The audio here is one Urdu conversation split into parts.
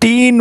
3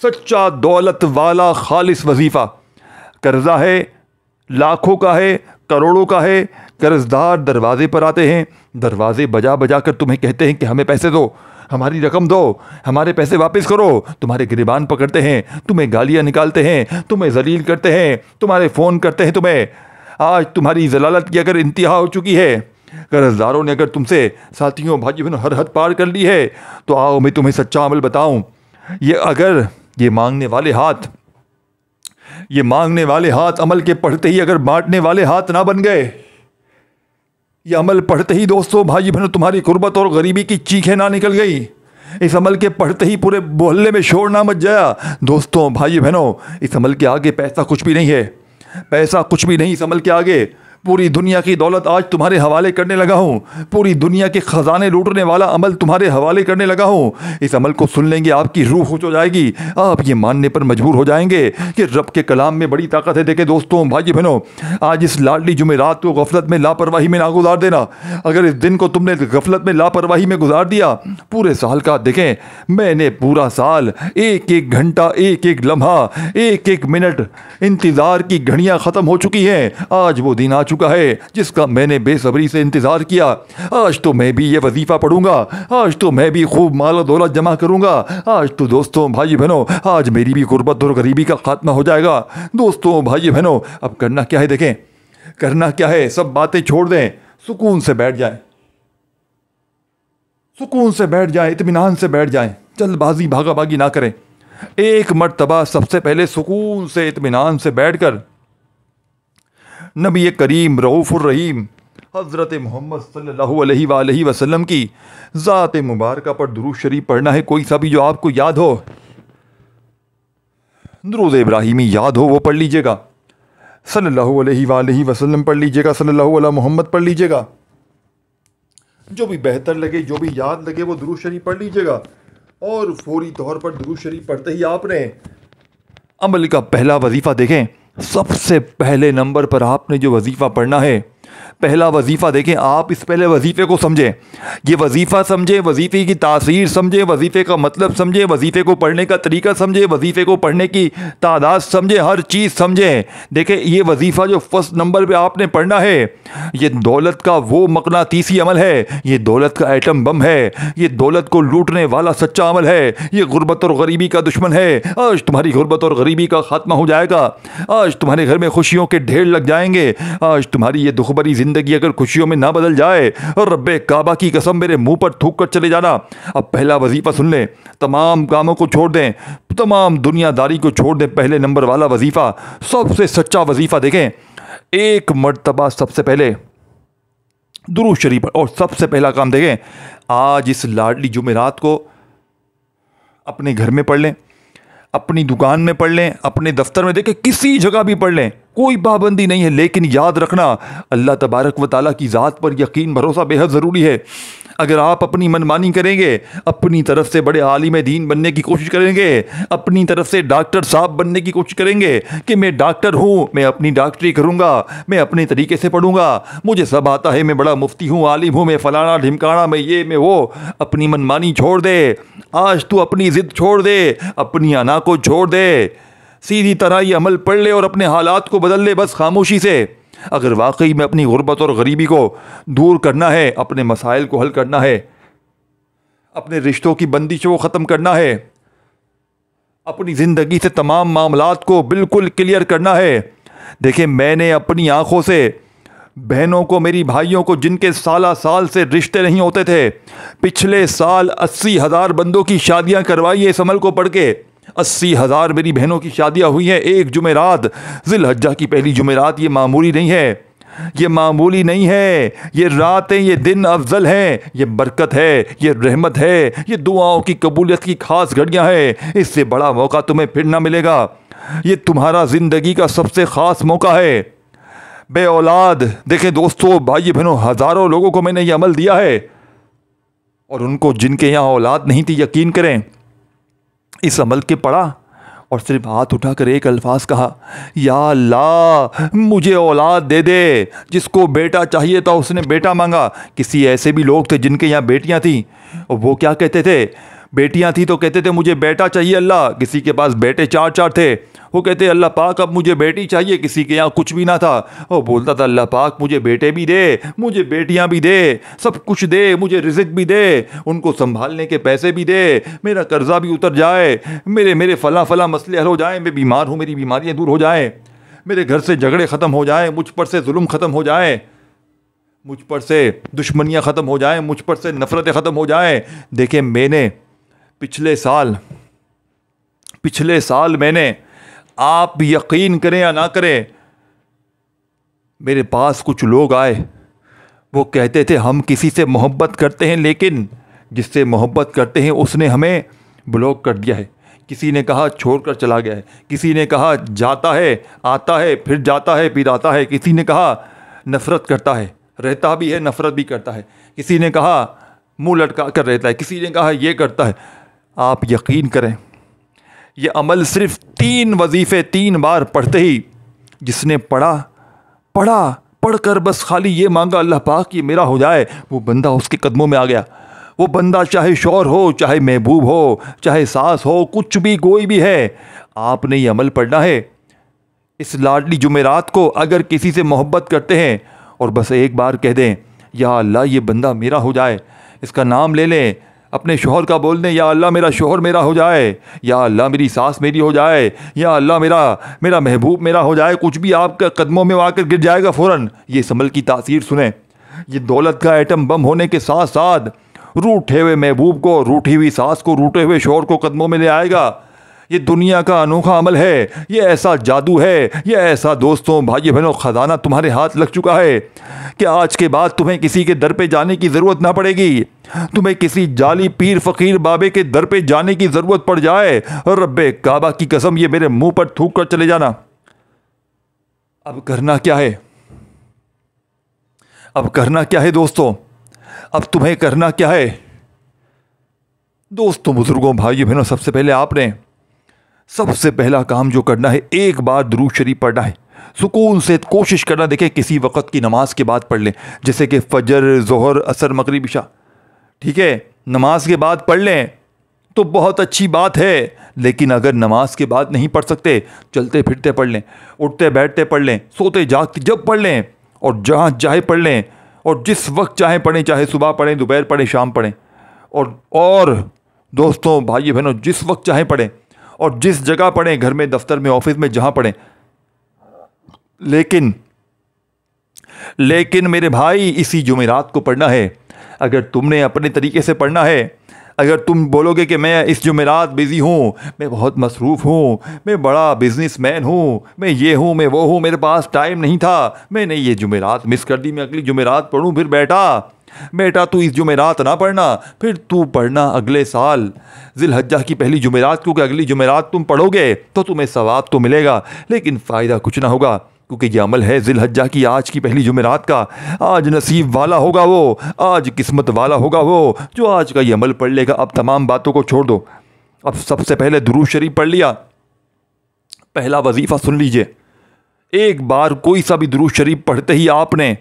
سچا دولت والا خالص وظیفہ. قرضہ ہے، لاکھوں کا ہے، کروڑوں کا ہے، قرض دار دروازے پر آتے ہیں، دروازے بجا بجا کر تمہیں کہتے ہیں کہ ہمیں پیسے دو، ہماری رقم دو، ہمارے پیسے واپس کرو. تمہارے گریبان پکڑتے ہیں، تمہیں گالیاں نکالتے ہیں، تمہیں ذلیل کرتے ہیں، تمہارے فون کرتے ہیں تمہیں. آج تمہاری ضلالت کی اگر انتہا ہو چکی ہے، قرض داروں نے اگر تم سے ساتھیوں بھائیوں بہنوں ہر حد پار کر لی ہے، تو آؤ میں تمہیں سچا عمل بتاؤں. یہ مانگنے والے ہاتھ عمل کے پڑھتے ہی اگر بانٹنے والے ہاتھ نہ بن گئے، یہ عمل پڑھتے ہی دوستوں بھائی بہنوں تمہاری غربت اور غریبی کی چیخیں نہ نکل گئی، اس عمل کے پڑھتے ہی پورے محلے میں شور نہ مچ جایا. دوستوں بھائی بہنوں، اس عمل کے آگے پیسہ کچھ بھی نہیں ہے، پیسہ کچھ بھی نہیں اس عمل کے آگے. پوری دنیا کی دولت آج تمہارے حوالے کرنے لگا ہوں، پوری دنیا کے خزانے لوٹنے والا عمل تمہارے حوالے کرنے لگا ہوں. اس عمل کو سن لیں گے آپ کی روح خوش ہو جائے گی، آپ یہ ماننے پر مجبور ہو جائیں گے کہ رب کے کلام میں بڑی طاقت ہے. دیکھیں دوستوں بھائی بہنوں، آج اس لاڈلی جمعرات کو غفلت میں لاپرواہی میں نہ گزار دینا. اگر اس دن کو تم نے غفلت میں لاپرواہی میں گزار دیا، پورے سال کا دیکھیں میں نے پورا سال ایک ایک گھنٹہ، ایک ایک لمحہ، ایک ایک منٹ انتظار کی گھڑیاں ختم ہو چکی ہیں. آج وہ دن آ چکا ہے جس کا میں نے بے صبری سے انتظار کیا. آج تو میں بھی یہ وظیفہ پڑھوں گا، آج تو میں بھی خوب مال و دولت جمع کروں گا. آج تو دوستوں بھائی بہنوں، آج میری بھی غربت اور غریبی کا خاتمہ ہو جائے گا. دوستوں بھائی بہنوں، اب کرنا کیا ہے؟ دیکھیں کرنا کیا ہے، سب باتیں چھوڑ دیں، سکون سے بیٹھ جائیں، سکون سے بیٹھ جائیں، اطمینان سے بیٹھ جائیں، جلد بازی بھاگا بھاگی نہ کریں. ایک مرتبہ سب سے پہلے سکون سے اطمینان سے بیٹھ کر نبی کریم رؤوف الرحیم حضرت محمد صلی اللہ علیہ وآلہ وسلم کی ذات مبارکہ پر درود شریف پڑھنا ہے. کوئی سا بھی جو آپ کو یاد ہو، درود ابراہیمی یاد ہو وہ پڑھ لیجئے گا، صلی اللہ علیہ وآلہ وسلم پڑھ لیجئے گا، صلی اللہ علیہ محمد پڑھ لیجئے گا. جو بھی بہتر لگے، جو بھی یاد لگے وہ درود شریف پڑھ لیجئے گا. اور فوری طور پر درود شریف پڑھتے ہی آپ نے عمل کا پہلا وظیفہ دیکھیں. سب سے پہلے نمبر پر آپ نے جو وظیفہ پڑھنا ہے، پہلا وظیفہ دیکھیں. آپ اس پہلے وظیفے کو سمجھیں، یہ وظیفہ سمجھیں، وظیفے کی تاثیر سمجھیں، وظیفے کا مطلب سمجھیں، وظیفے کو پڑھنے کا طریقہ سمجھیں، وظیفے کو پڑھنے کی تعداد سمجھیں، ہر چیز سمجھیں. دیکھیں یہ وظیفہ جو فرسٹ نمبر پہ آپ نے پڑھنا ہے، یہ دولت کا وہ مقناطیسی عمل ہے، یہ دولت کا ایٹم بم ہے، یہ دولت کو لوٹنے والا سچا عمل ہے، یہ غربت اور غریبی کا دشمن ہے. آج تمہاری غربت اور غریبی کا خاتمہ ہو جائے گا، آج تمہارے گھر میں خوشیوں کے ڈھیر لگ جائیں گے. آج تمہاری یہ دکھ بھری زندگی اگر خوشیوں میں نہ بدل جائے، اور رب کعبہ کی قسم میرے منہ پر تھوک کر چلے جانا. اب پہلا وظیفہ سن لیں، تمام کاموں کو چھوڑ دیں، تمام دنیا داری کو چھوڑ دیں. پہلے نمبر والا وظیفہ، سب سے سچا وظیفہ دیکھیں. ایک مرتبہ سب سے پہلے درود شریف، اور سب سے پہلا کام دیکھیں، آج اس لاڈلی جمعرات کو اپنے گھر میں پڑھ لیں، اپنی دکان میں پڑھ لیں، اپنے دفتر میں، دیکھیں کسی جگہ بھی پڑھ لیں، کوئی پابندی نہیں ہے. لیکن یاد رکھنا، اللہ تبارک و تعالیٰ کی ذات پر یقین بھروسہ بے حد ضروری ہے. اگر آپ اپنی منمانی کریں گے، اپنی طرف سے بڑے عالم دین بننے کی کوشش کریں گے، اپنی طرف سے ڈاکٹر صاحب بننے کی کوشش کریں گے کہ میں ڈاکٹر ہوں، میں اپنی ڈاکٹری کروں گا، میں اپنے طریقے سے پڑھوں گا، مجھے سب آتا ہے، میں بڑا مفتی ہوں، عالم ہوں، میں فلانا ڈھمکانا، میں یہ میں وہ. اپنی منمانی چھوڑ دے، آج تو اپنی ضد چھوڑ دے، اپنی انا کو چھوڑ دے، سیدھی طرح یہ عمل پڑھ لے اور اپنے حالات کو بدل لے بس خاموشی سے. اگر واقعی میں اپنی غربت اور غریبی کو دور کرنا ہے، اپنے مسائل کو حل کرنا ہے، اپنے رشتوں کی بندشوں کو ختم کرنا ہے، اپنی زندگی سے تمام معاملات کو بالکل کلیئر کرنا ہے. دیکھیں میں نے اپنی آنکھوں سے بہنوں کو، میری بھائیوں کو، جن کے سالہ سال سے رشتے نہیں ہوتے تھے، پچھلے سال 80,000 بندوں کی شادیاں کروائی ہے اس عمل کو پڑھ کے. 80,000 میری بہنوں کی شادیاں ہوئی ہیں ایک جمعرات، ذی الحجہ کی پہلی جمعرات. یہ معمولی نہیں ہے، یہ معمولی نہیں ہے، یہ راتیں، یہ دن افضل ہیں، یہ برکت ہے، یہ رحمت ہے، یہ دعاؤں کی قبولیت کی خاص گھڑیاں ہیں. اس سے بڑا موقع تمہیں پھر نہ ملے گا. یہ تمہارا زندگی کا سب سے خاص موقع ہے. بے اولاد، دیکھیں دوستو بھائی بہنوں، ہزاروں لوگوں کو میں نے یہ عمل دیا ہے، اور ان کو جن کے یہاں اولاد نہیں تھی، یقین کریں اس عمل کے پڑھا اور صرف ہاتھ اٹھا کر ایک الفاظ کہا، یا اللہ مجھے اولاد دے دے. جس کو بیٹا چاہیے تھا اس نے بیٹا مانگا. کسی ایسے بھی لوگ تھے جن کے یہاں بیٹیاں تھیں، اور وہ کیا کہتے تھے، بیٹیاں تھیں تو کہتے تھے مجھے بیٹا چاہیے اللہ، کسی کے پاس بیٹے 4 تھے، وہ کہتے اللہ پاک اب مجھے بیٹی چاہیے، کسی کے یہاں کچھ بھی نہ تھا، وہ بولتا تھا اللہ پاک مجھے بیٹے بھی دے، مجھے بیٹیاں بھی دے، سب کچھ دے، مجھے رزق بھی دے، ان کو سنبھالنے کے پیسے بھی دے، میرا قرضہ بھی اتر جائے، میرے فلاں مسئلے حل ہو جائیں، میں بیمار ہوں میری بیماریاں دور ہو جائیں، میرے گھر سے جھگڑے ختم ہو جائیں، مجھ پر سے ظلم ختم ہو جائیں، مجھ پر سے دشمنیاں ختم ہو جائیں، مجھ پر سے نفرتیں ختم ہو جائیں۔ دیکھیں میں نے پچھلے سال میں نے، آپ یقین کریں یا نہ کریں، میرے پاس کچھ لوگ آئے، وہ کہتے تھے ہم کسی سے محبت کرتے ہیں لیکن جس سے محبت کرتے ہیں اس نے ہمیں بلاک کر دیا ہے، کسی نے کہا چھوڑ کر چلا گیا ہے، کسی نے کہا جاتا ہے آتا ہے پھر جاتا ہے پھر آتا ہے، کسی نے کہا نفرت کرتا ہے، رہتا بھی ہے نفرت بھی کرتا ہے، کسی نے کہا منہ لٹکا کر رہتا ہے، کسی نے کہا یہ کرتا ہے۔ آپ یقین کریں یہ عمل صرف 3 وظیفے 3 بار پڑھتے ہی، جس نے پڑھ کر بس خالی یہ مانگا اللہ پاک یہ میرا ہو جائے، وہ بندہ اس کے قدموں میں آ گیا۔ وہ بندہ چاہے شوہر ہو، چاہے محبوب ہو، چاہے ساس ہو، کچھ بھی کوئی بھی ہے، آپ نے یہ عمل پڑھنا ہے۔ اس لاڈلی جمعرات کو اگر کسی سے محبت کرتے ہیں اور بس ایک بار کہہ دیں یا اللہ یہ بندہ میرا ہو جائے، اس کا نام لے لیں، اپنے شوہر کا بول دیں یا اللہ میرا شوہر میرا ہو جائے، یا اللہ میری ساس میری ہو جائے، یا اللہ میرا محبوب میرا ہو جائے، کچھ بھی آپ کے قدموں میں آ کر گر جائے گا فوراً۔ یہ اس عمل کی تاثیر سنیں، یہ دولت کا ایٹم بم ہونے کے ساتھ ساتھ روٹھے ہوئے محبوب کو، روٹھی ہوئی ساس کو، روٹے ہوئے شوہر کو قدموں میں لے آئے گا۔ یہ دنیا کا انوکھا عمل ہے، یہ ایسا جادو ہے، یہ ایسا دوستوں بھائی بہنوں خزانہ تمہارے ہاتھ لگ چکا ہے کہ آج کے بعد تمہیں کسی کے در پہ جانے کی ضرورت نہ پڑے گی، تمہیں کسی جعلی پیر فقیر بابے کے در پہ جانے کی ضرورت پڑ جائے، رب کعبہ کی قسم یہ میرے منہ پر تھوک کر چلے جانا۔ اب کرنا کیا ہے؟ اب کرنا کیا ہے دوستوں؟ اب تمہیں کرنا کیا ہے دوستوں بزرگوں بھائی بہنوں؟ سب سے پہلے آپ نے سب سے پہلا کام جو کرنا ہے، ایک بار درود شریف پڑھنا ہے، سکون سے کوشش کرنا۔ دیکھیں کسی وقت کی نماز کے بعد پڑھ لیں، جیسے کہ فجر، ظہر، عصر، مغرب، عشاء، ٹھیک ہے، نماز کے بعد پڑھ لیں تو بہت اچھی بات ہے، لیکن اگر نماز کے بعد نہیں پڑھ سکتے، چلتے پھرتے پڑھ لیں، اٹھتے بیٹھتے پڑھ لیں، سوتے جاگتے جب پڑھ لیں، اور جہاں چاہے پڑھ لیں، اور جس وقت چاہیں پڑھیں، چاہے صبح پڑھیں، دوپہر پڑھیں، شام پڑھیں، اور دوستوں بھائی بہنوں جس وقت چاہیں پڑھیں اور جس جگہ پڑھیں، گھر میں، دفتر میں، آفس میں، جہاں پڑھیں، لیکن میرے بھائی اسی جمعرات کو پڑھنا ہے۔ اگر تم نے اپنے طریقے سے پڑھنا ہے، اگر تم بولو گے کہ میں اس جمعرات بزی ہوں، میں بہت مصروف ہوں، میں بڑا بزنس مین ہوں، میں یہ ہوں، میں وہ ہوں، میرے پاس ٹائم نہیں تھا، میں نے یہ جمعرات مس کر دی، میں اگلی جمعرات پڑھوں، پھر بیٹا تو اس جمعرات نہ پڑھنا، پھر تو پڑھنا اگلے سال ذی الحجہ کی پہلی جمعرات، کیونکہ اگلی جمعرات تم پڑھو گے تو تمہیں ثواب تو ملے گا لیکن فائدہ کچھ نہ ہوگا، کیونکہ یہ عمل ہے ذی الحجہ کی آج کی پہلی جمعرات کا۔ آج نصیب والا ہوگا وہ، آج قسمت والا ہوگا وہ جو آج کا یہ عمل پڑھ لے گا۔ اب تمام باتوں کو چھوڑ دو، اب سب سے پہلے درود شریف پڑھ لیا، پہلا وظیفہ سن لیجئے، ایک بار کوئی سا بھی درود شریف پڑھتے ہی آپ نے،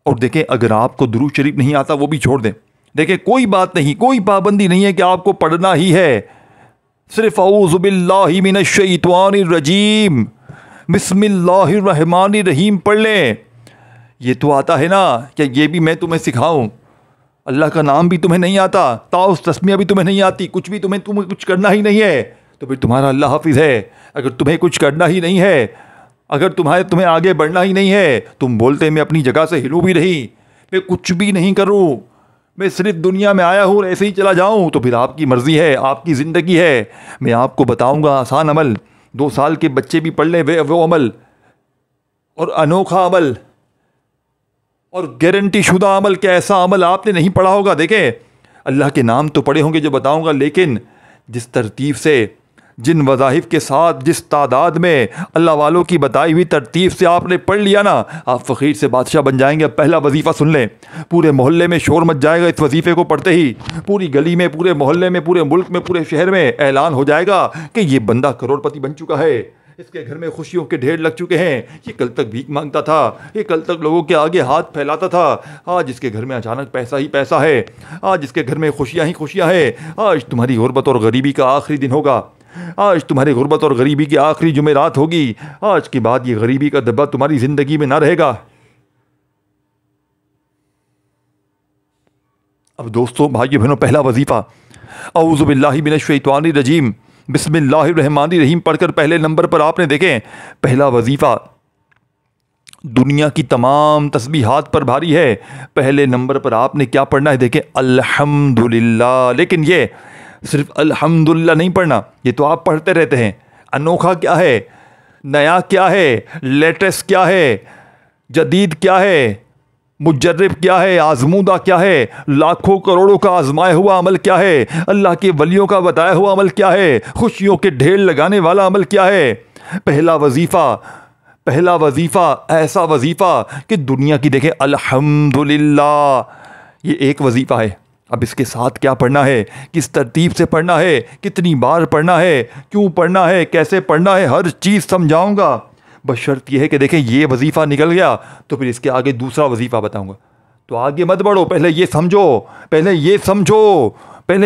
اور دیکھیں اگر آپ کو درود شریف نہیں آتا وہ بھی چھوڑ دیں، دیکھیں کوئی بات نہیں، کوئی پابندی نہیں ہے کہ آپ کو پڑھنا ہی ہے، صرف اعوذ باللہ من الشیطان الرجیم بسم اللہ الرحمن الرحیم پڑھ لیں۔ یہ تو آتا ہے نا، کہ یہ بھی میں تمہیں سکھاؤں؟ اللہ کا نام بھی تمہیں نہیں آتا، تاؤس تسمیہ بھی تمہیں نہیں آتی، کچھ بھی تمہیں کچھ کرنا ہی نہیں ہے، تو پھر تمہارا اللہ حافظ ہے۔ اگر تمہیں کچھ کرنا ہی نہیں ہے، اگر تمہیں آگے بڑھنا ہی نہیں ہے، تم بولتے میں اپنی جگہ سے ہلوں بھی نہیں، میں کچھ بھی نہیں کروں، میں صرف دنیا میں آیا ہوں ایسے ہی چلا جاؤں، تو پھر آپ کی مرضی ہے، آپ کی زندگی ہے۔ میں آپ کو بتاؤں گا آسان عمل، 2 سال کے بچے بھی پڑھ لیں وہ عمل، اور انوکھا عمل اور گارنٹی شدہ عمل، کہ ایسا عمل آپ نے نہیں پڑھا ہوگا۔ دیکھیں اللہ کے نام تو پڑھے ہوں گے جو بتاؤں گا، لیکن جس ترتیب سے، جن وظائف کے ساتھ، جس تعداد میں اللہ والوں کی بتائی ہوئی ترتیب سے آپ نے پڑھ لیا نا، آپ فقیر سے بادشاہ بن جائیں گے۔ پہلا وظیفہ سن لیں، پورے محلے میں شور مچ جائے گا اس وظیفے کو پڑھتے ہی، پوری گلی میں، پورے محلے میں، پورے ملک میں، پورے شہر میں اعلان ہو جائے گا کہ یہ بندہ کروڑ پتی بن چکا ہے، اس کے گھر میں خوشیوں کے ڈھیر لگ چکے ہیں. یہ کل تک بھیک مانگتا تھا, یہ کل تک لوگوں کے آگے ہاتھ پھیلاتا تھا, آج اس کے گھر میں اچانک پیسہ ہی پیسہ ہے, آج اس کے گھر میں خوشیاں ہی خوشیاں ہیں. آج تمہاری غربت اور غریبی کا آخری دن ہوگا, آج تمہاری غربت اور غریبی کی آخری جمعرات ہوگی. آج کے بعد یہ غریبی کا دبا تمہاری زندگی میں نہ رہے گا. اب دوستو, بھائیو بہنوں, پہلا وظیفہ اعوذ باللہ من الشیطان الرجیم بسم اللہ الرحمن الرحیم پڑھ کر پہلے نمبر پر آپ نے دیکھیں, پہلا وظیفہ دنیا کی تمام تسبیحات پر بھاری ہے. پہلے نمبر پر آپ نے کیا پڑھنا ہے, دیکھیں الحمدللہ. لیکن یہ صرف الحمدللہ نہیں پڑھنا, یہ تو آپ پڑھتے رہتے ہیں. انوکھا کیا ہے, نیا کیا ہے, لیٹسٹ کیا ہے, جدید کیا ہے, مجرب کیا ہے, آزمودہ کیا ہے, لاکھوں کروڑوں کا آزمایا ہوا عمل کیا ہے, اللہ کے ولیوں کا بتایا ہوا عمل کیا ہے, خوشیوں کے ڈھیر لگانے والا عمل کیا ہے. پہلا وظیفہ ایسا وظیفہ کہ دنیا کی دیکھیں الحمدللہ, یہ ایک وظیفہ ہے. اب اس کے ساتھ کیا پڑھنا ہے, کس ترتیب سے پڑھنا ہے, کتنی بار پڑھنا ہے, کیوں پڑھنا ہے, کیسے پڑھنا ہے, ہر چیز سمجھاؤں گا. بس شرط یہ ہے کہ دیکھیں یہ وظیفہ نکل گیا تو پھر اس کے آگے دوسرا وظیفہ بتاؤں گا. تو آگے مت بڑھو, پہلے یہ سمجھو, پہلے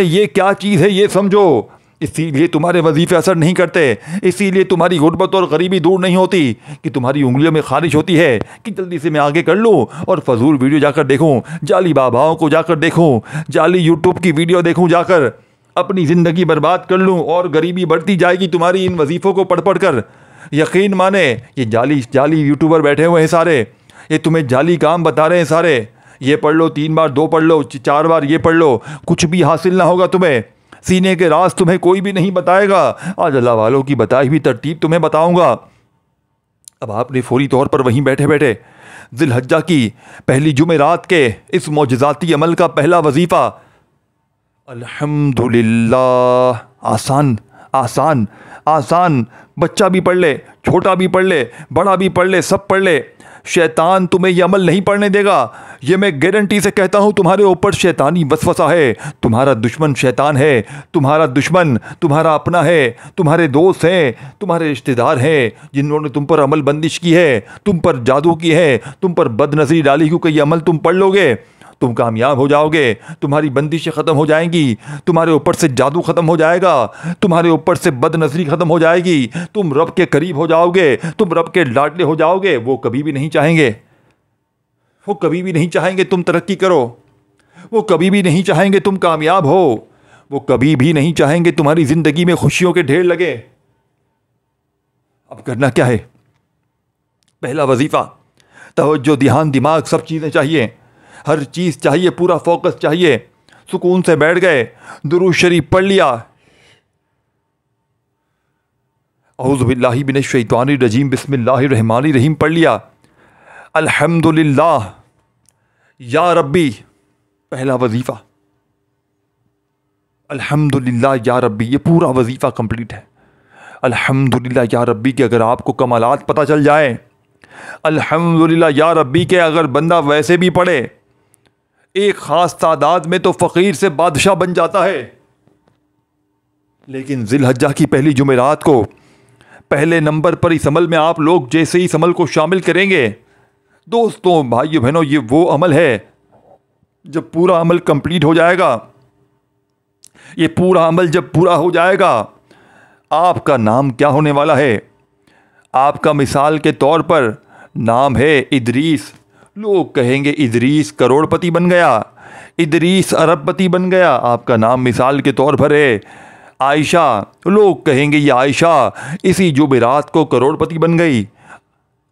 یہ کیا چیز ہے یہ سمجھو. اسی لیے تمہارے وظیفے اثر نہیں کرتے, اسی لیے تمہاری غربت اور غریبی دور نہیں ہوتی, کہ تمہاری انگلیوں میں خارش ہوتی ہے کہ جلدی سے میں آگے کر لوں اور فضول ویڈیو جا کر دیکھوں, جعلی باباؤں کو جا کر دیکھوں, جعلی یوٹیوب کی ویڈیو دیکھوں, جا کر اپنی زندگی برباد کر لوں, اور غریبی بڑھتی جائے گی تمہاری ان وظیفوں کو پڑھ پڑھ کر. یقین مانے یہ جعلی یوٹیوبر بیٹھے ہوئے ہیں سارے, یہ تمہیں جعلی کام بتا رہے ہیں سارے. یہ پڑھ لو 3 بار, 2 پڑھ لو, 4 بار یہ پڑھ لو, کچھ بھی حاصل نہ ہوگا تمہیں. سینے کے راز تمہیں کوئی بھی نہیں بتائے گا. آج اللہ والوں کی بتائی ہوئی ترتیب تمہیں بتاؤں گا. اب آپ نے فوری طور پر وہیں بیٹھے بیٹھے ذی الحجہ کی پہلی جمعرات کے اس معجزاتی عمل کا پہلا وظیفہ الحمدللہ. آسان, بچہ بھی پڑھ لے, چھوٹا بھی پڑھ لے, بڑا بھی پڑھ لے, سب پڑھ لے. شیطان تمہیں یہ عمل نہیں پڑھنے دے گا, یہ میں گارنٹی سے کہتا ہوں. تمہارے اوپر شیطانی وسوسہ ہے, تمہارا دشمن شیطان ہے, تمہارا دشمن تمہارا اپنا ہے, تمہارے دوست ہیں, تمہارے رشتہ دار ہیں جنہوں نے تم پر عمل بندش کی ہے, تم پر جادو کی ہے, تم پر بد نظری ڈالی, کیونکہ یہ عمل تم پڑھ لو گے تم کامیاب ہو جاؤ گے, تمہاری بندشیں ختم ہو جائیں گی, تمہارے اوپر سے جادو ختم ہو جائے گا, تمہارے اوپر سے بد نظری ختم ہو جائے گی, تم رب کے قریب ہو جاؤ گے, تم رب کے لاڈلے ہو جاؤ گے. وہ کبھی بھی نہیں چاہیں گے, وہ کبھی بھی نہیں چاہیں گے تم ترقی کرو, وہ کبھی بھی نہیں چاہیں گے تم کامیاب ہو, وہ کبھی بھی نہیں چاہیں گے تمہاری زندگی میں خوشیوں کے ڈھیر لگے. اب کرنا کیا ہے, پہلا وظیفہ توجہ, دھیان, دماغ, سب چیزیں چاہیے, ہر چیز چاہیے, پورا فوکس چاہیے. سکون سے بیٹھ گئے, درود شریف پڑھ لیا, اعوذ باللہ من الشیطان الرجیم بسم اللہ الرحمن الرحیم پڑھ لیا, الحمدللہ یا ربی. پہلا وظیفہ الحمدللہ یا ربی, یہ پورا وظیفہ کمپلیٹ ہے. الحمدللہ یا ربی کے اگر آپ کو کمالات پتہ چل جائے, الحمدللہ یا ربی کے اگر بندہ ویسے بھی پڑھے, ایک خاص تعداد میں تو فقیر سے بادشاہ بن جاتا ہے. لیکن ذی الحجہ کی پہلی جمعرات کو پہلے نمبر پر اس عمل میں آپ لوگ جیسے ہی اس عمل کو شامل کریں گے, دوستوں, بھائیو بہنوں, یہ وہ عمل ہے جب پورا عمل کمپلیٹ ہو جائے گا, یہ پورا عمل جب پورا ہو جائے گا, آپ کا نام کیا ہونے والا ہے. آپ کا مثال کے طور پر نام ہے ادریس. لوگ کہیں گے ادریس کروڑ پتی بن گیا, ادریس ارب پتی بن گیا. آپ کا نام مثال کے طور پر ہے عائشہ. لوگ کہیں گے یہ عائشہ اسی جمعرات کو کروڑ پتی بن گئی,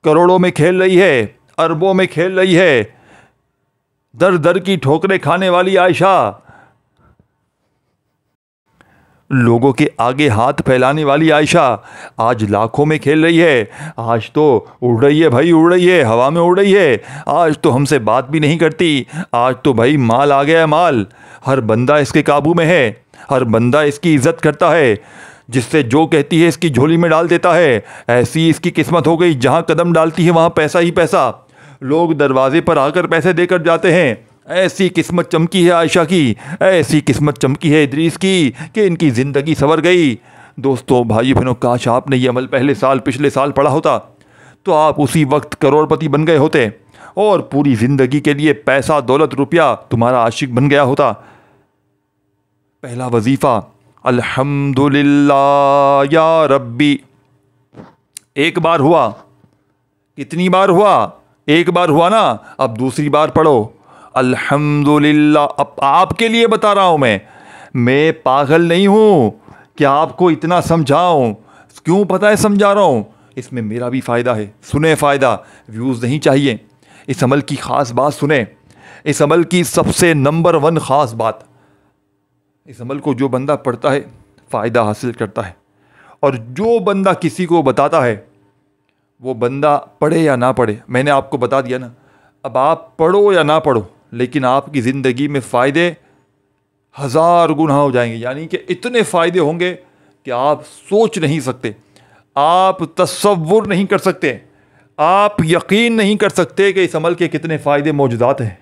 کروڑوں میں کھیل رہی ہے, اربوں میں کھیل رہی ہے, در در کی ٹھوکریں کھانے والی عائشہ, لوگوں کے آگے ہاتھ پھیلانے والی عائشہ آج لاکھوں میں کھیل رہی ہے. آج تو اڑ رہی ہے بھائی, اڑ رہی ہے, ہوا میں اڑ رہی ہے. آج تو ہم سے بات بھی نہیں کرتی. آج تو بھائی مال آ گیا ہے, مال, ہر بندہ اس کے قابو میں ہے, ہر بندہ اس کی عزت کرتا ہے, جس سے جو کہتی ہے اس کی جھولی میں ڈال دیتا ہے. ایسی اس کی قسمت ہو گئی, جہاں قدم ڈالتی ہے وہاں پیسہ ہی پیسہ, لوگ دروازے پر آ کر پیسے دے کر جاتے ہیں. ایسی قسمت چمکی ہے عائشہ کی, ایسی قسمت چمکی ہے ادریس کی کہ ان کی زندگی سنور گئی. دوستوں بھائی بہنوں، کاش آپ نے یہ عمل پچھلے سال پڑھا ہوتا تو آپ اسی وقت کروڑ پتی بن گئے ہوتے اور پوری زندگی کے لیے پیسہ دولت روپیہ تمہارا عاشق بن گیا ہوتا۔ پہلا وظیفہ الحمدللہ یا ربی، ایک بار ہوا، کتنی بار ہوا؟ ایک بار ہوا نا، اب دوسری بار پڑھو الحمدللہ۔ اب آپ کے لیے بتا رہا ہوں، میں پاگل نہیں ہوں کہ آپ کو اتنا سمجھاؤں۔ کیوں پتہ ہے سمجھا رہا ہوں؟ اس میں میرا بھی فائدہ ہے، سنیں فائدہ، ویوز نہیں چاہیے۔ اس عمل کی خاص بات سنیں، اس عمل کی سب سے نمبر 1 خاص بات، اس عمل کو جو بندہ پڑھتا ہے فائدہ حاصل کرتا ہے، اور جو بندہ کسی کو بتاتا ہے وہ بندہ پڑھے یا نہ پڑھے، میں نے آپ کو بتا دیا نا، اب آپ پڑھو یا نہ پڑھو لیکن آپ کی زندگی میں فائدے 1000 گنا ہو جائیں گے، یعنی کہ اتنے فائدے ہوں گے کہ آپ سوچ نہیں سکتے، آپ تصور نہیں کر سکتے، آپ یقین نہیں کر سکتے کہ اس عمل کے کتنے فائدے موجودات ہیں۔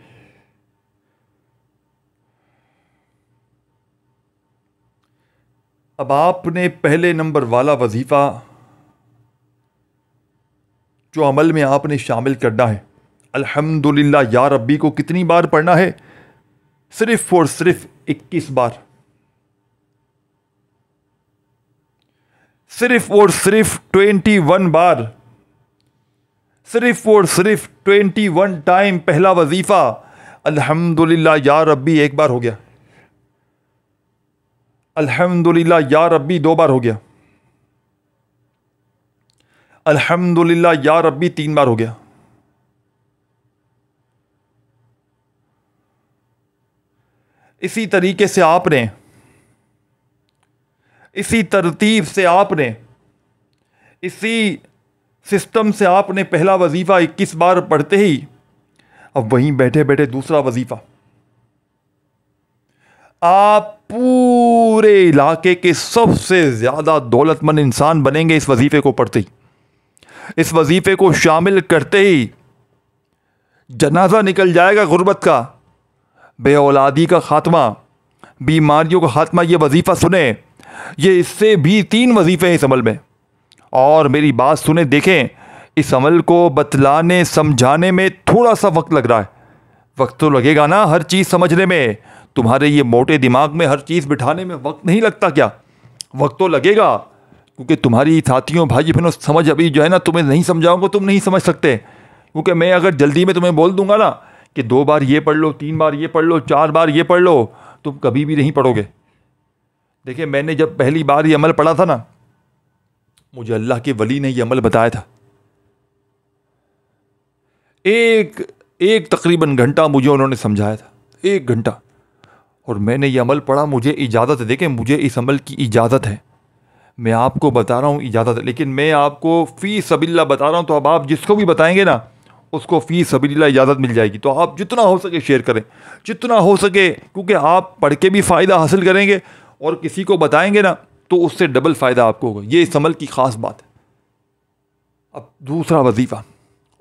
اب آپ نے پہلے نمبر والا وظیفہ جو عمل میں آپ نے شامل کرنا ہے، الحمدللہ یا ربی کو کتنی بار پڑھنا ہے؟ صرف اور صرف 21 بار، صرف اور صرف 21 بار، صرف اور صرف 21 ٹائم پہلا وظیفہ الحمدللہ یا ربی 1 بار ہو گیا، الحمدللہ یا ربی 2 بار ہو گیا، الحمدللہ یا ربی 3 بار ہو گیا۔ اسی طریقے سے آپ نے، اسی ترتیب سے آپ نے، اسی سسٹم سے آپ نے پہلا وظیفہ 21 بار پڑھتے ہی اب وہیں بیٹھے بیٹھے دوسرا وظیفہ، آپ پورے علاقے کے سب سے زیادہ دولت مند انسان بنیں گے اس وظیفے کو پڑھتے ہی، اس وظیفے کو شامل کرتے ہی۔ جنازہ نکل جائے گا غربت کا، بے اولادی کا خاتمہ، بیماریوں کا خاتمہ۔ یہ وظیفہ سنیں، یہ اس سے بھی 3 وظیفے ہیں اس عمل میں، اور میری بات سنیں، دیکھیں اس عمل کو بتلانے سمجھانے میں تھوڑا سا وقت لگ رہا ہے، وقت تو لگے گا نا ہر چیز سمجھنے میں، تمہارے یہ موٹے دماغ میں ہر چیز بٹھانے میں وقت نہیں لگتا کیا؟ وقت تو لگے گا، کیونکہ تمہاری ساتھیوں بھائی بہنوں سمجھ ابھی جو ہے نا، تمہیں نہیں سمجھاؤں گا تم نہیں سمجھ سکتے، کیونکہ میں اگر جلدی میں تمہیں بول دوں گا نا کہ 2 بار یہ پڑھ لو، 3 بار یہ پڑھ لو، 4 بار یہ پڑھ لو، تم کبھی بھی نہیں پڑھو گے۔ دیکھیں میں نے جب پہلی بار یہ عمل پڑھا تھا نا، مجھے اللہ کے ولی نے یہ عمل بتایا تھا، ایک تقریباً گھنٹہ مجھے انہوں نے سمجھایا تھا، 1 گھنٹہ، اور میں نے یہ عمل پڑھا، مجھے اجازت ہے، دیکھیں مجھے اس عمل کی اجازت ہے، میں آپ کو بتا رہا ہوں اجازت ہے، لیکن میں آپ کو فی سبیل اللہ بتا رہا ہوں، تو اب آپ جس کو بھی بتائیں گے نا اس کو فی سبیل اللہ اجازت مل جائے گی، تو آپ جتنا ہو سکے شیئر کریں، جتنا ہو سکے، کیونکہ آپ پڑھ کے بھی فائدہ حاصل کریں گے اور کسی کو بتائیں گے نا تو اس سے ڈبل فائدہ آپ کو ہوگا، یہ اس عمل کی خاص بات ہے۔ اب دوسرا وظیفہ،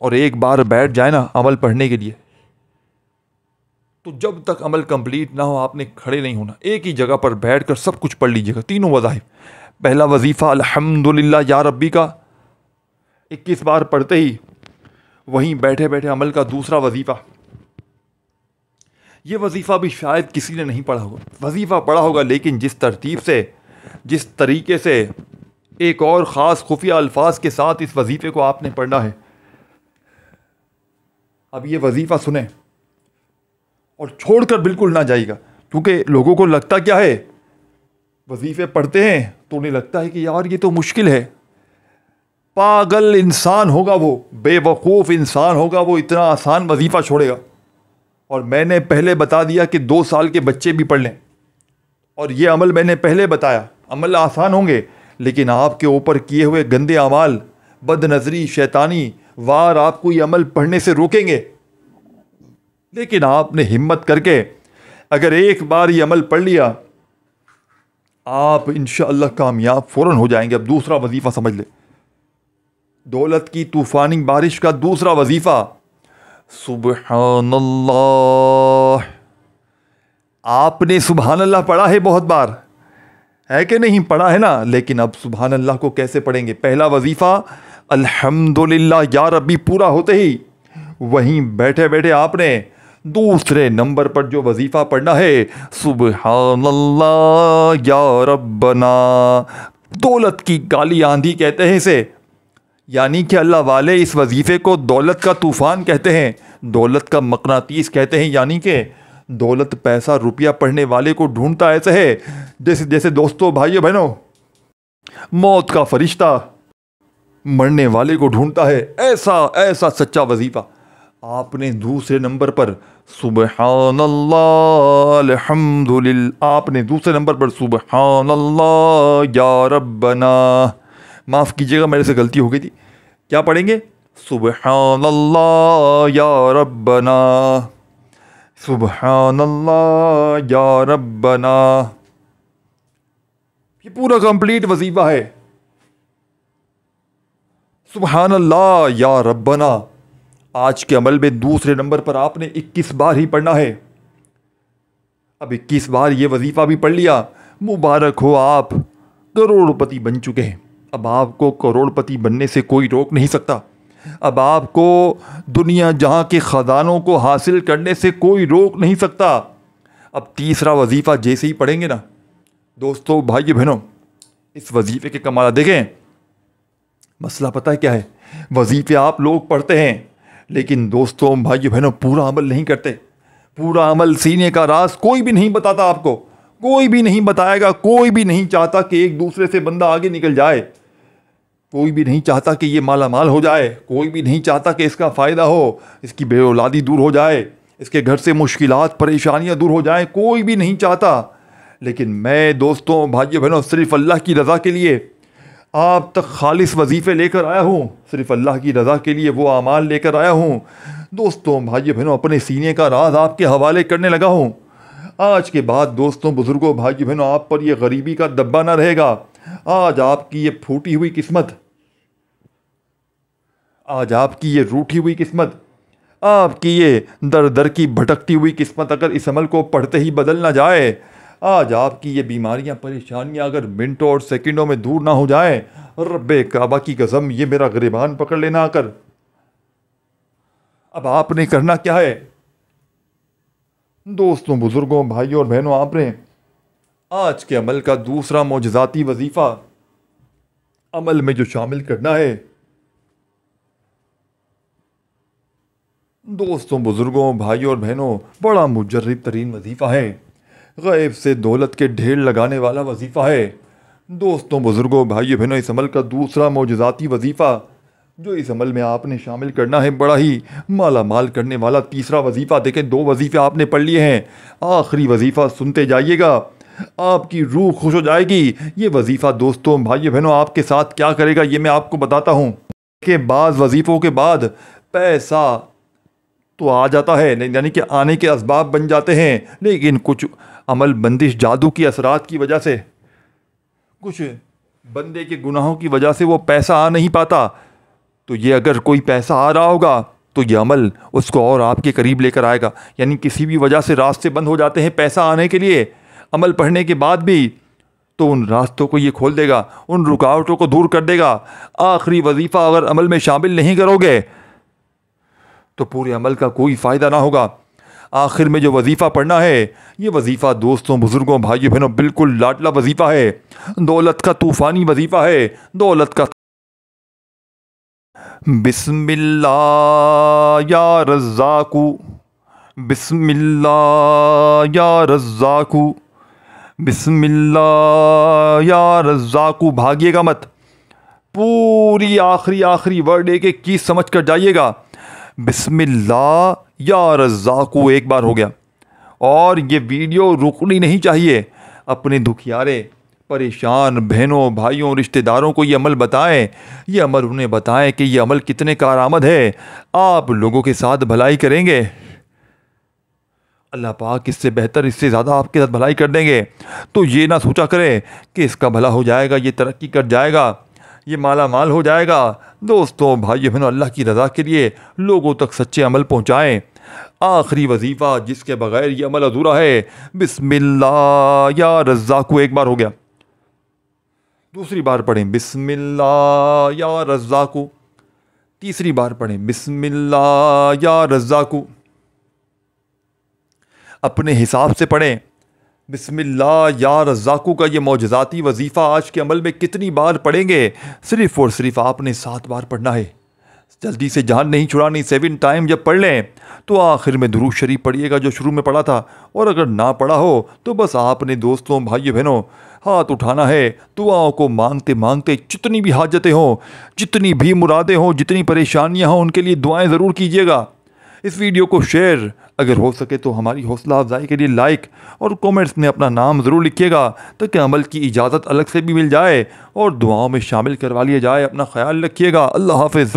اور ایک بار بیٹھ جائے نا عمل پڑھنے کے لیے تو جب تک عمل کمپلیٹ نہ ہو آپ نے کھڑے نہیں ہونا، ایک ہی جگہ پر بیٹھ کر سب کچھ پڑھ لیجیے گا، تینوں وظائف۔ پہلا وظیفہ الحمدللہ یا ربی کا 21 بار پڑھتے ہی وہیں بیٹھے بیٹھے عمل کا دوسرا وظیفہ، یہ وظیفہ بھی شاید کسی نے نہیں پڑھا ہوگا، وظیفہ پڑھا ہوگا لیکن جس ترتیب سے، جس طریقے سے، ایک اور خاص خفیہ الفاظ کے ساتھ اس وظیفے کو آپ نے پڑھنا ہے۔ اب یہ وظیفہ سنیں اور چھوڑ کر بالکل نہ جائے گا، کیونکہ لوگوں کو لگتا کیا ہے، وظیفے پڑھتے ہیں تو انہیں لگتا ہے کہ یار یہ تو مشکل ہے، پاگل انسان ہوگا وہ، بے وقوف انسان ہوگا وہ، اتنا آسان وظیفہ چھوڑے گا۔ اور میں نے پہلے بتا دیا کہ 2 سال کے بچے بھی پڑھ لیں، اور یہ عمل میں نے پہلے بتایا، عمل آسان ہوں گے لیکن آپ کے اوپر کیے ہوئے گندے اعمال، بد نظری، شیطانی وار آپ کو یہ عمل پڑھنے سے روکیں گے، لیکن آپ نے ہمت کر کے اگر ایک بار یہ عمل پڑھ لیا آپ انشاءاللہ کامیاب فوراً ہو جائیں گے۔ اب دوسرا وظیفہ سمجھ لیں، دولت کی طوفانی بارش کا دوسرا وظیفہ سبحان اللہ۔ آپ نے سبحان اللہ پڑھا ہے بہت بار، ہے کہ نہیں؟ پڑھا ہے نا، لیکن اب سبحان اللہ کو کیسے پڑھیں گے؟ پہلا وظیفہ الحمدللہ یا ربی پورا ہوتے ہی وہیں بیٹھے بیٹھے آپ نے دوسرے نمبر پر جو وظیفہ پڑھنا ہے سبحان اللہ یا ربنا، دولت کی کالی آندھی کہتے ہیں اسے، یعنی کہ اللہ والے اس وظیفے کو دولت کا طوفان کہتے ہیں، دولت کا مقناطیس کہتے ہیں، یعنی کہ دولت پیسہ روپیہ پڑھنے والے کو ڈھونڈتا ایسے ہے جیسے دوستوں بھائیو بہنوں موت کا فرشتہ مرنے والے کو ڈھونڈتا ہے، ایسا سچا وظیفہ آپ نے دوسرے نمبر پر سبحان اللہ الحمدللہ، آپ نے دوسرے نمبر پر سبحان اللہ یا ربنا، معاف کیجیے گا میرے سے غلطی ہو گئی تھی، کیا پڑھیں گے؟ سبحان اللہ یا ربنا، سبحان اللہ یا ربنا، یہ پورا کمپلیٹ وظیفہ ہے۔ سبحان اللہ یا ربنا آج کے عمل میں دوسرے نمبر پر آپ نے 21 بار ہی پڑھنا ہے۔ اب 21 بار یہ وظیفہ بھی پڑھ لیا، مبارک ہو، آپ کروڑ پتی بن چکے ہیں۔ اب آپ کو کروڑ پتی بننے سے کوئی روک نہیں سکتا، اب آپ کو دنیا جہاں کے خزانوں کو حاصل کرنے سے کوئی روک نہیں سکتا۔ اب تیسرا وظیفہ جیسے ہی پڑھیں گے نا دوستو بھائی بہنوں، اس وظیفے کے کمالات دیکھیں۔ مسئلہ پتہ ہے کیا ہے؟ وظیفے آپ لوگ پڑھتے ہیں لیکن دوستوں بھائی بہنوں پورا عمل نہیں کرتے۔ پورا عمل سینے کا راز کوئی بھی نہیں بتاتا آپ کو، کوئی بھی نہیں بتائے گا، کوئی بھی نہیں چاہتا کہ ایک دوسرے سے بندہ آگے نکل جائے، کوئی بھی نہیں چاہتا کہ یہ مالا مال ہو جائے، کوئی بھی نہیں چاہتا کہ اس کا فائدہ ہو، اس کی بے اولادی دور ہو جائے، اس کے گھر سے مشکلات پریشانیاں دور ہو جائیں، کوئی بھی نہیں چاہتا۔ لیکن میں دوستوں بھائیو بہنوں صرف اللہ کی رضا کے لیے آپ تک خالص وظیفے لے کر آیا ہوں، صرف اللہ کی رضا کے لیے وہ اعمال لے کر آیا ہوں۔ دوستوں بھائیو بہنوں اپنے سینے کا راز آپ کے حوالے کرنے لگا ہوں۔ آج کے بعد دوستوں بزرگوں بھائیو بہنوں آپ پر یہ غریبی کا دبا نہ رہے گا۔ آج آپ کی یہ پھوٹی ہوئی قسمت، آج آپ کی یہ روٹھی ہوئی قسمت، آپ کی یہ در در کی بھٹکتی ہوئی قسمت اگر اس عمل کو پڑھتے ہی بدل نہ جائے، آج آپ کی یہ بیماریاں پریشانیاں اگر منٹوں اور سیکنڈوں میں دور نہ ہو جائیں، رب کعبہ کی قسم یہ میرا گریبان پکڑ لینا آ کر۔ اب آپ نے کرنا کیا ہے دوستوں بزرگوں بھائیوں اور بہنوں؟ آپ نے آج کے عمل کا دوسرا معجزاتی وظیفہ عمل میں جو شامل کرنا ہے دوستوں بزرگوں بھائیوں اور بہنوں بڑا مجرب ترین وظیفہ ہے، غیب سے دولت کے ڈھیر لگانے والا وظیفہ ہے۔ دوستوں بزرگوں بھائیوں بہنوں اس عمل کا دوسرا معجزاتی وظیفہ جو اس عمل میں آپ نے شامل کرنا ہے بڑا ہی مالا مال کرنے والا تیسرا وظیفہ۔ دیکھیں 2 وظیفے آپ نے پڑھ لیے ہیں، آخری وظیفہ سنتے جائیے گا، آپ کی روح خوش ہو جائے گی۔ یہ وظیفہ دوستوں بھائیوں بہنوں آپ کے ساتھ کیا کرے گا یہ میں آپ کو بتاتا ہوں کہ بعض وظیفوں کے بعد پیسہ تو آ جاتا ہے، یعنی کہ آنے کے اسباب بن جاتے ہیں، لیکن کچھ عمل بندش جادو کی اثرات کی وجہ سے، کچھ بندے کے گناہوں کی وجہ سے وہ پیسہ آ نہیں پاتا۔ تو یہ اگر کوئی پیسہ آ رہا ہوگا تو یہ عمل اس کو اور آپ کے قریب لے کر آئے گا، یعنی کسی بھی وجہ سے راستے بند ہو جاتے ہیں پیسہ آنے کے لیے، عمل پڑھنے کے بعد بھی تو ان راستوں کو یہ کھول دے گا، ان رکاوٹوں کو دور کر دے گا۔ آخری وظیفہ اگر عمل میں شامل نہیں کرو گے تو پورے عمل کا کوئی فائدہ نہ ہوگا۔ آخر میں جو وظیفہ پڑھنا ہے یہ وظیفہ دوستوں بزرگوں بھائیوں بہنوں بالکل لاڈلا وظیفہ ہے، دولت کا طوفانی وظیفہ ہے، دولت کا۔ بسم اللہ یا رزاق، بسم اللہ یا رزاق، بسم اللہ یا رزاق، بھاگیے گا مت، پوری آخری ورڈ ایک ایک چیز سمجھ کر جائیے گا۔ بسم اللہ یا رزاق ایک بار ہو گیا، اور یہ ویڈیو رکنی نہیں چاہیے۔ اپنے دکھیارے پریشان بہنوں بھائیوں رشتہ داروں کو یہ عمل بتائیں، یہ عمل انہیں بتائیں کہ یہ عمل کتنے کارآمد ہے۔ آپ لوگوں کے ساتھ بھلائی کریں گے، اللہ پاک اس سے بہتر اس سے زیادہ آپ کے ساتھ بھلائی کر دیں گے۔ تو یہ نہ سوچا کریں کہ اس کا بھلا ہو جائے گا، یہ ترقی کر جائے گا، یہ مالا مال ہو جائے گا۔ دوستوں بھائیو بہنوں اللہ کی رضا کے لیے لوگوں تک سچے عمل پہنچائیں۔ آخری وظیفہ جس کے بغیر یہ عمل ادھورا ہے، بسم اللہ یا رزاق ایک بار ہو گیا، دوسری بار پڑھیں بسم اللہ یا رزاقو، تیسری بار پڑھیں بسم اللہ یا رزاقو، اپنے حساب سے پڑھیں بسم اللہ یا رزاقو کا یہ معجزاتی وظیفہ آج کے عمل میں کتنی بار پڑھیں گے؟ صرف اور صرف آپ نے 7 بار پڑھنا ہے، جلدی سے جان نہیں چھڑانی۔ 7 ٹائم جب پڑھ لیں تو آخر میں درود شریف پڑھیے گا جو شروع میں پڑھا تھا، اور اگر نہ پڑھا ہو تو بس آپ نے دوستوں بھائیو بہنوں ہاتھ اٹھانا ہے، دعاؤں کو مانگتے مانگتے جتنی بھی حاجتیں ہوں، جتنی بھی مرادیں ہوں، جتنی پریشانیاں ہوں، ان کے لیے دعائیں ضرور کیجیے گا۔ اس ویڈیو کو شیئر اگر ہو سکے تو ہماری حوصلہ افزائی کے لیے لائک اور کومنٹس میں اپنا نام ضرور لکھیے گا تاکہ عمل کی اجازت الگ سے بھی مل جائے اور دعاؤں میں شامل کروا لیا جائے۔ اپنا خیال رکھیے گا، اللہ حافظ۔